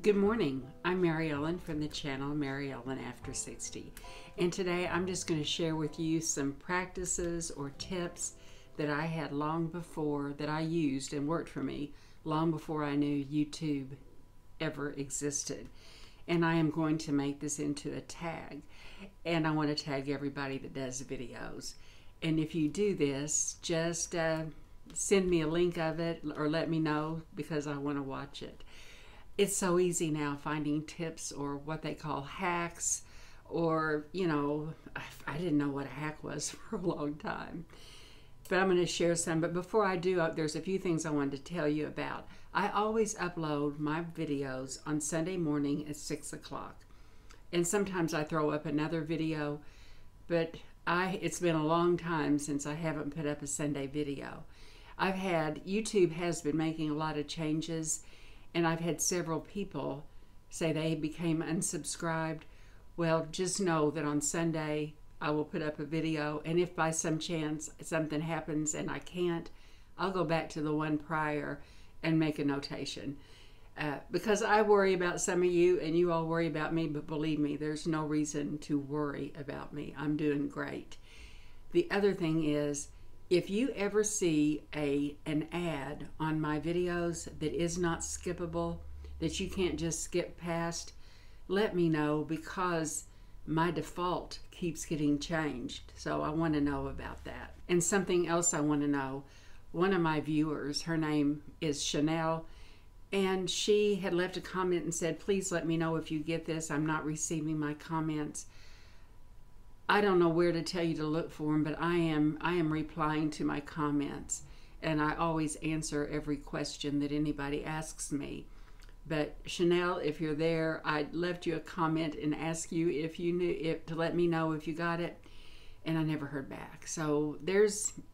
Good morning, I'm MaryEllen from the channel MaryEllen After 60, and today I'm just going to share with you some practices or tips that I had long before, that I used and worked for me long before I knew YouTube ever existed. And I am going to make this into a tag, and I want to tag everybody that does videos. And if you do this, just send me a link of it or let me know, because I want to watch it. It's so easy now finding tips or what they call hacks, or, you know, I didn't know what a hack was for a long time. But I'm going to share some. But before I do, there's a few things I wanted to tell you about. I always upload my videos on Sunday morning at 6 o'clock. And sometimes I throw up another video, but it's been a long time since I haven't put up a Sunday video. YouTube has been making a lot of changes, and I've had several people say they became unsubscribed. Well, just know that on Sunday I will put up a video, and if by some chance something happens and I can't, I'll go back to the one prior and make a notation. Because I worry about some of you and you all worry about me, but believe me, there's no reason to worry about me. I'm doing great. The other thing is, if you ever see an ad on my videos that is not skippable, that you can't just skip past, let me know, because my default keeps getting changed. So I want to know about that. And something else I want to know, one of my viewers, her name is Chanel, and she had left a comment and said, please let me know if you get this. I'm not receiving my comments. I don't know where to tell you to look for them, but I am replying to my comments, and I always answer every question that anybody asks me. But Chanel, if you're there, I left you a comment and asked you if you knew to let me know if you got it, and I never heard back. So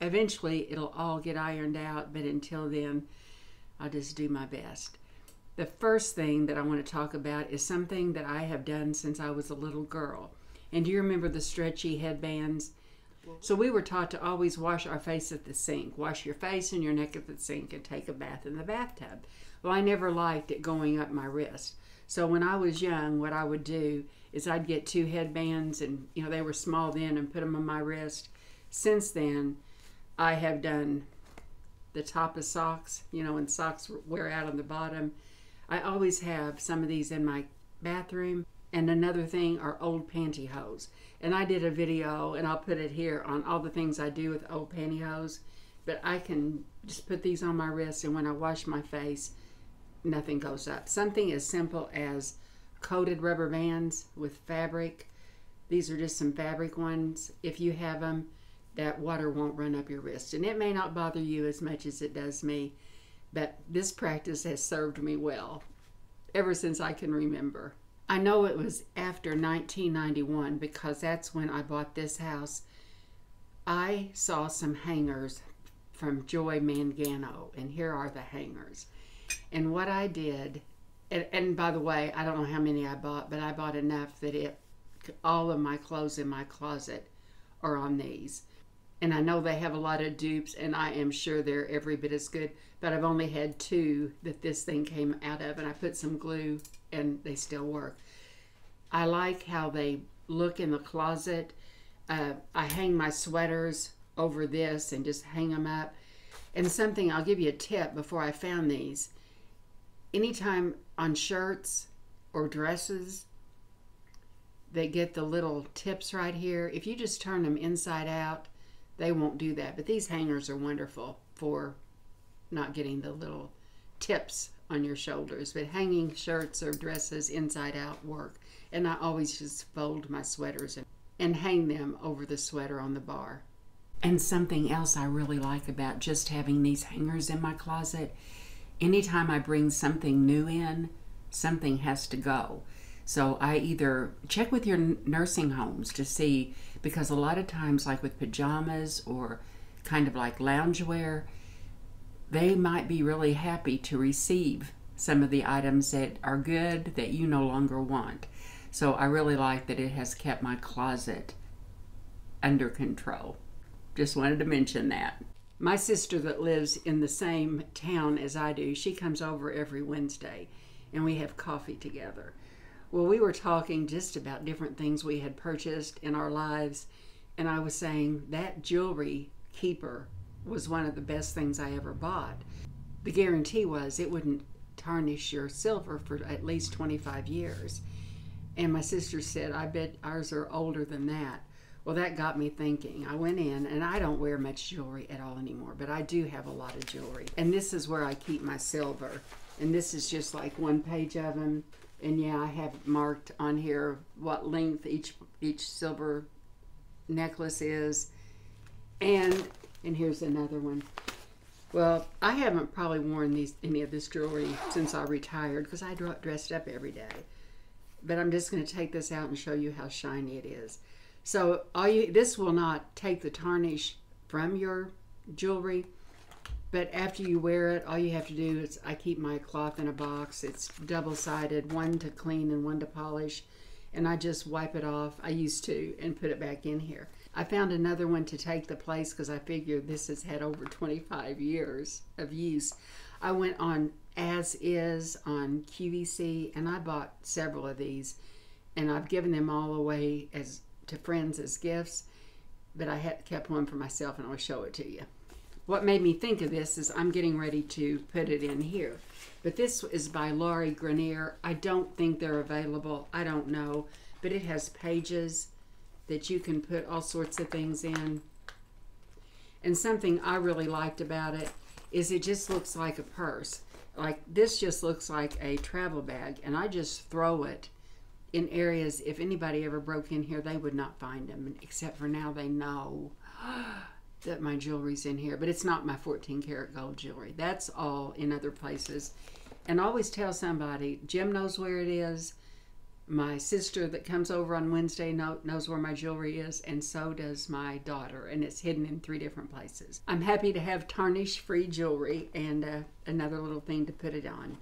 eventually it'll all get ironed out, but until then, I'll just do my best. The first thing that I want to talk about is something that I have done since I was a little girl. And do you remember the stretchy headbands? So we were taught to always wash our face at the sink. Wash your face and your neck at the sink and take a bath in the bathtub. Well, I never liked it going up my wrist. So when I was young, what I would do is I'd get two headbands, and you know, they were small then, and put them on my wrist. Since then, I have done the top of socks, you know, when socks wear out on the bottom. I always have some of these in my bathroom. And another thing are old pantyhose. And I did a video, and I'll put it here, on all the things I do with old pantyhose. But I can just put these on my wrist, and when I wash my face, nothing goes up. Something as simple as coated rubber bands with fabric. These are just some fabric ones. If you have them, that water won't run up your wrist. And it may not bother you as much as it does me, but this practice has served me well ever since I can remember. I know it was after 1991, because that's when I bought this house. I saw some hangers from Joy Mangano, and here are the hangers. And what I did, and by the way, I don't know how many I bought, but I bought enough that all of my clothes in my closet are on these. And I know they have a lot of dupes, and I am sure they're every bit as good, but I've only had two that this thing came out of, and I put some glue and they still work. I like how they look in the closet. I hang my sweaters over this and just hang them up. And something, I'll give you a tip before I found these. Anytime on shirts or dresses, they get the little tips right here. If you just turn them inside out, they won't do that. But these hangers are wonderful for not getting the little tips on your shoulders. But hanging shirts or dresses inside out work. And I always just fold my sweaters and hang them over the sweater on the bar. And something else I really like about just having these hangers in my closet, anytime I bring something new in, something has to go. So I either check with your nursing homes to see, because a lot of times, like with pajamas or kind of like loungewear, they might be really happy to receive some of the items that are good that you no longer want. So I really like that it has kept my closet under control. Just wanted to mention that. My sister that lives in the same town as I do, she comes over every Wednesday. and we have coffee together. Well, we were talking just about different things we had purchased in our lives, and I was saying that jewelry keeper was one of the best things I ever bought. The guarantee was it wouldn't tarnish your silver for at least 25 years. And my sister said, I bet ours are older than that. Well, that got me thinking. I went in, and I don't wear much jewelry at all anymore, but I do have a lot of jewelry. And this is where I keep my silver. And this is just like one page of them. And yeah, I have marked on here what length each silver necklace is. And here's another one. Well, I haven't probably worn any of this jewelry since I retired because I dressed up every day. But I'm just going to take this out and show you how shiny it is. So this will not take the tarnish from your jewelry, but after you wear it, all you have to do is, I keep my cloth in a box. It's double-sided, one to clean and one to polish, and I just wipe it off. I used to, and put it back in here. I found another one to take the place because I figured this has had over 25 years of use. I went on As Is on QVC, and I bought several of these, and I've given them all away to friends as gifts, but I had kept one for myself, and I'll show it to you. What made me think of this is I'm getting ready to put it in here. But this is by Lori Greiner. I don't think they're available. I don't know. But it has pages that you can put all sorts of things in. And something I really liked about it is it just looks like a purse. Like this just looks like a travel bag, and I just throw it in areas. If anybody ever broke in here, they would not find them, except for now they know that my jewelry's in here. But it's not my 14 karat gold jewelry. That's all in other places. And I always tell somebody, Jim knows where it is. My sister that comes over on Wednesday knows where my jewelry is, and so does my daughter, and it's hidden in 3 different places. I'm happy to have tarnish-free jewelry and another little thing to put it on.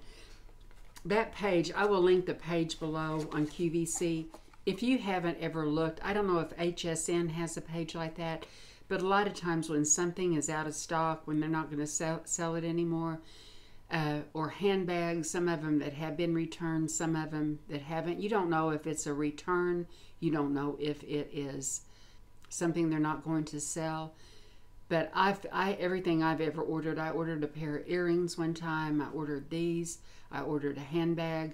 That page, I will link the page below on QVC. If you haven't ever looked, I don't know if HSN has a page like that, but a lot of times when something is out of stock, when they're not going to sell it anymore, or handbags, some of them that have been returned, some of them that haven't. You don't know if it's a return. You don't know if it is something they're not going to sell. But everything I've ever ordered, I ordered a pair of earrings one time. I ordered these. I ordered a handbag,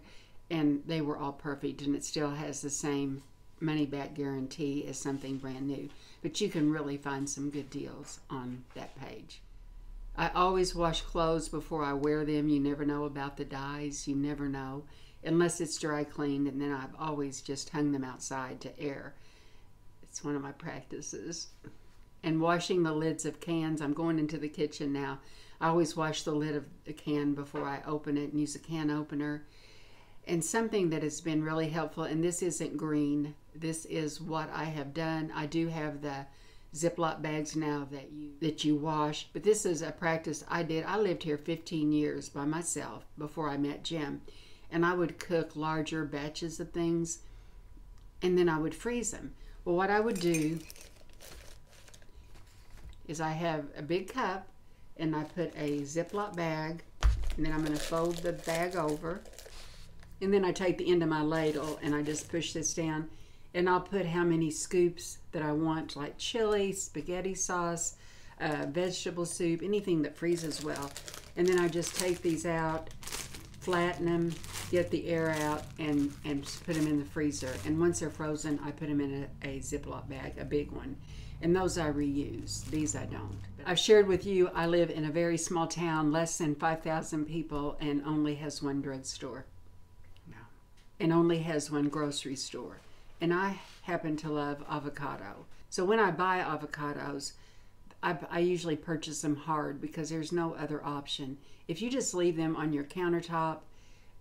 and they were all perfect, and it still has the same money-back guarantee as something brand new. But you can really find some good deals on that page. I always wash clothes before I wear them. You never know about the dyes. You never know. Unless it's dry cleaned, and then I've always just hung them outside to air. It's one of my practices. And washing the lids of cans. I'm going into the kitchen now. I always wash the lid of the can before I open it and use a can opener. And something that has been really helpful, and this isn't green. This is what I have done. I do have the Ziploc bags now that you wash, but this is a practice I did. I lived here 15 years by myself before I met Jim, and I would cook larger batches of things, and then I would freeze them. Well, what I would do is I have a big cup, and I put a Ziploc bag, and then I'm going to fold the bag over, and then I take the end of my ladle and I just push this down, and I'll put how many scoops that I want, like chili, spaghetti sauce, vegetable soup, anything that freezes well. And then I just take these out, flatten them, get the air out, and put them in the freezer. And once they're frozen, I put them in a Ziploc bag, a big one. And those I reuse. These I don't. I've shared with you, I live in a very small town, less than 5,000 people, and only has one drugstore. No. And only has one grocery store. And I happen to love avocado. So when I buy avocados, I usually purchase them hard because there's no other option. If you just leave them on your countertop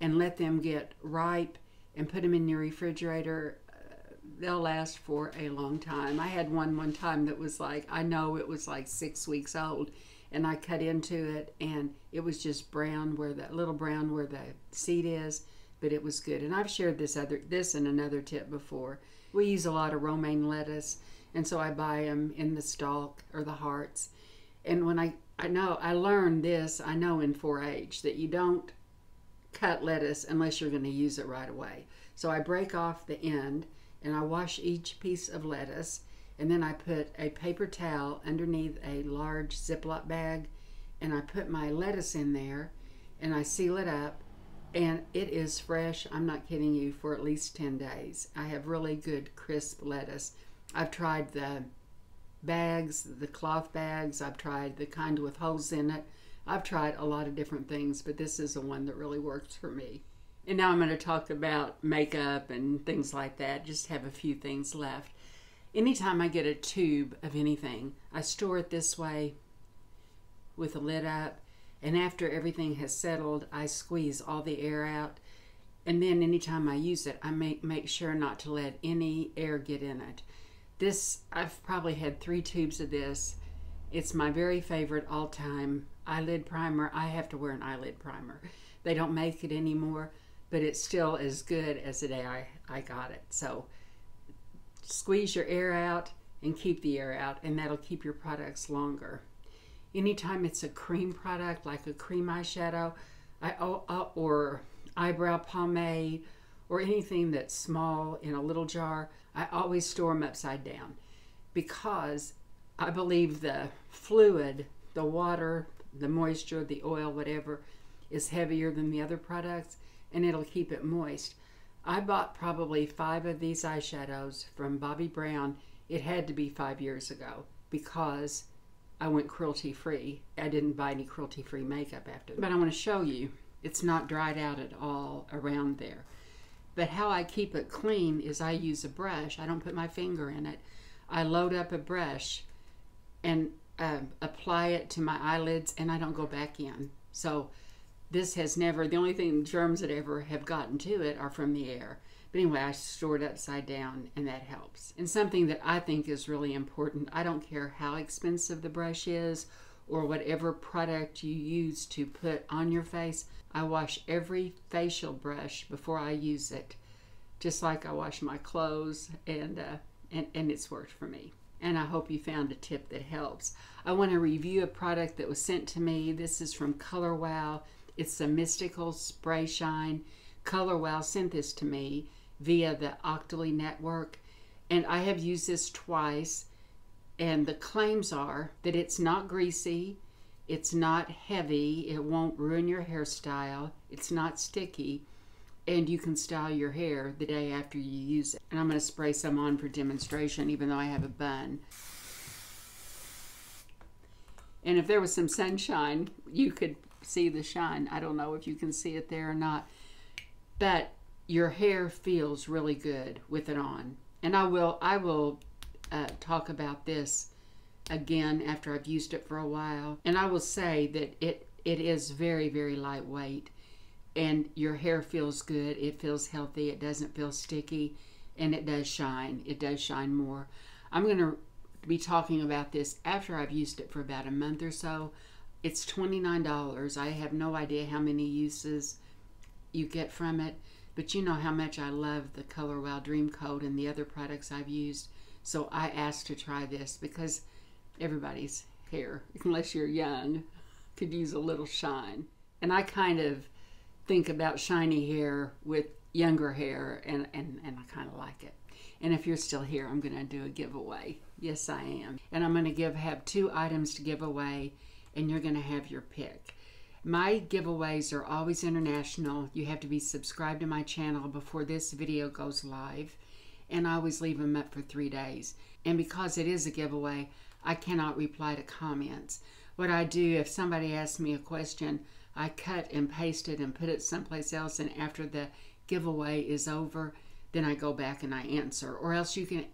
and let them get ripe and put them in your refrigerator, they'll last for a long time. I had one time that was like, I know it was like 6 weeks old, and I cut into it and it was just brown, where that little brown where the seed is. But it was good. And I've shared this and another tip before. We use a lot of romaine lettuce, and so I buy them in the stalk or the hearts. And when I learned this, I know in 4-H, that you don't cut lettuce unless you're going to use it right away. So I break off the end and I wash each piece of lettuce, and then I put a paper towel underneath a large Ziploc bag, and I put my lettuce in there and I seal it up, and it is fresh, I'm not kidding you, for at least 10 days. I have really good crisp lettuce. I've tried the bags, the cloth bags, I've tried the kind with holes in it. I've tried a lot of different things, but this is the one that really works for me. And now I'm going to talk about makeup and things like that. Just have a few things left. Anytime I get a tube of anything, I store it this way with the lid up, and after everything has settled, I squeeze all the air out, and then anytime I use it, I make sure not to let any air get in it. This, I've probably had 3 tubes of this. It's my very favorite all-time eyelid primer. I have to wear an eyelid primer. They don't make it anymore, but it's still as good as the day I got it. So squeeze your air out and keep the air out, and that'll keep your products longer. Anytime it's a cream product, like a cream eyeshadow or eyebrow pomade or anything that's small in a little jar, I always store them upside down, because I believe the fluid, the water, the moisture, the oil, whatever, is heavier than the other products, and it'll keep it moist. I bought probably 5 of these eyeshadows from Bobbi Brown. It had to be 5 years ago, because I went cruelty-free. I didn't buy any cruelty-free makeup after that. But I want to show you, it's not dried out at all around there. But how I keep it clean is I use a brush. I don't put my finger in it. I load up a brush and apply it to my eyelids, and I don't go back in. So this has never, the only thing germs that ever have gotten to it are from the air. But anyway, I store it upside down, and that helps. And something that I think is really important, I don't care how expensive the brush is or whatever product you use to put on your face, I wash every facial brush before I use it, just like I wash my clothes, and it's worked for me. And I hope you found a tip that helps. I want to review a product that was sent to me. This is from Color Wow. It's the Mystical Spray Shine. Color Wow sent this to me via the Octoly network, and I have used this twice, and the claims are that it's not greasy, it's not heavy, it won't ruin your hairstyle, it's not sticky, and you can style your hair the day after you use it. And I'm going to spray some on for demonstration, even though I have a bun. And if there was some sunshine, you could see the shine. I don't know if you can see it there or not, but your hair feels really good with it on. And I will talk about this again after I've used it for a while. And I will say that it is very, very lightweight, and your hair feels good. It feels healthy. It doesn't feel sticky, and it does shine. It does shine more. I'm going to be talking about this after I've used it for about a month or so. It's $29. I have no idea how many uses you get from it, but you know how much I love the Color Wow Dream Coat and the other products I've used. So I asked to try this because everybody's hair, unless you're young, could use a little shine. And I kind of think about shiny hair with younger hair, and I kind of like it. And if you're still here, I'm going to do a giveaway. Yes, I am. And I'm going to have 2 items to give away, and you're going to have your pick. My giveaways are always international. You have to be subscribed to my channel before this video goes live, and I always leave them up for 3 days. And because it is a giveaway, I cannot reply to comments. What I do, if somebody asks me a question, I cut and paste it and put it someplace else, and after the giveaway is over, then I go back and I answer. Or else you can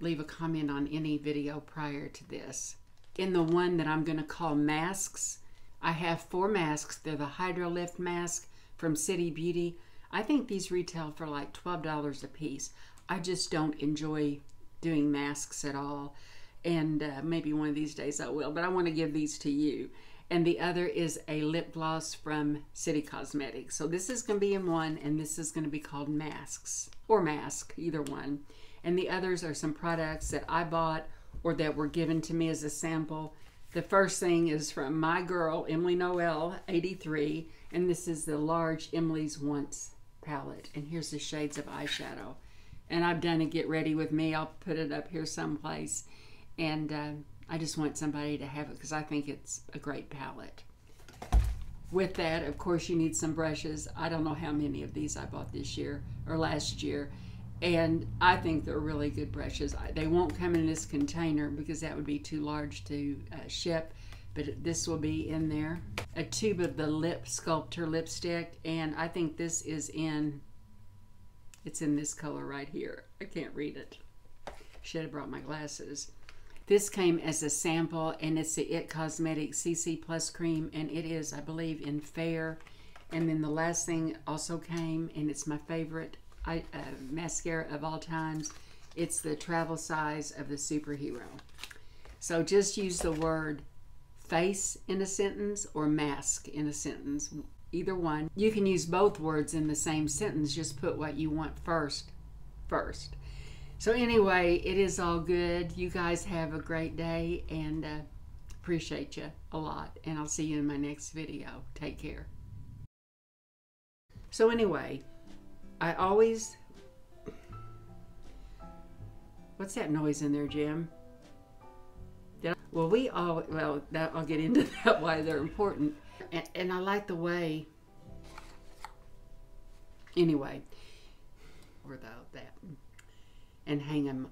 leave a comment on any video prior to this. In the one that I'm going to call masks, I have 4 masks. They're the Hydro Lift mask from City Beauty. I think these retail for like $12 a piece. I just don't enjoy doing masks at all, and maybe one of these days I will, but I want to give these to you. And the other is a lip gloss from City Cosmetics. So this is going to be in one, and this is going to be called Masks, or Mask, either one. And the others are some products that I bought or that were given to me as a sample The first thing is from my girl, Emily Noel, 83, and this is the large Emily's Once palette. And here's the shades of eyeshadow. And I've done a Get Ready With Me. I'll put it up here someplace. And I just want somebody to have it because I think it's a great palette. With that, of course, you need some brushes. I don't know how many of these I bought this year or last year. And I think they're really good brushes. They won't come in this container because that would be too large to ship, but this will be in there. A tube of the Lip Sculptor lipstick, and I think this is it's in this color right here. I can't read it. Should have brought my glasses. This came as a sample, and it's the It Cosmetics CC Plus cream, and it is, I believe, in Fair. And then the last thing also came, and it's my favorite mascara of all times. It's the travel size of the Superhero. So just use the word face in a sentence or mask in a sentence, either one. You can use both words in the same sentence, just put what you want first. So anyway, it is all good. You guys have a great day, and appreciate you a lot, and I'll see you in my next video. Take care. So anyway, I always, what's that noise in there, Jim? Well, I'll get into that, why they're important. And I like the way, anyway, without that, and hang them